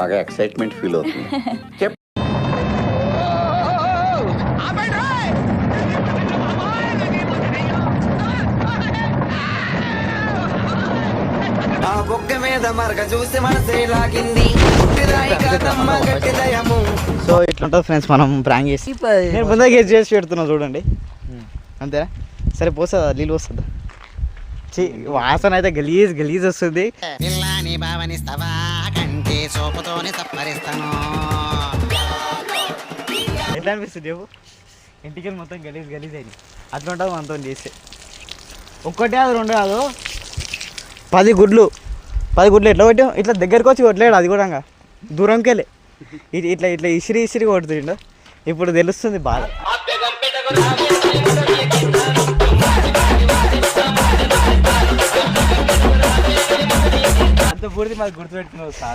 బాగా excitement feel అవుతుంది. చెప్ సో ఇట్లుంటుంది ఫ్రెండ్స్, మనం ప్రాంక్ చేసి నేను ముందే గెస్ చేసి పెడుతున్నా చూడండి, అంతేనా? సరే పోస్తుందా, నీళ్ళు వస్తుందా? వాసన అయితే గలీజ్ గలీజ్ వస్తుంది. ఎట్లా అనిపిస్తుంది చెప్పు? ఇంటికి మొత్తం గలీజ్ గలీజ్ అయింది. అట్లా ఉంటుంది మనతో చేస్తే. ఒక్కటే అది రెండు కాదు, 10 గుడ్లు ఎట్లా కొట్టాం? ఇట్లా దగ్గరికి వచ్చి కొట్టలేడు, అది కూడా దూరంకి వెళ్ళి ఇట్లా ఇట్లా ఇసిరి కొడుతుండ. ఇప్పుడు తెలుస్తుంది బాధ. అంత పూర్తి మాకు గుర్తుపెట్టుకున్నావు సార్.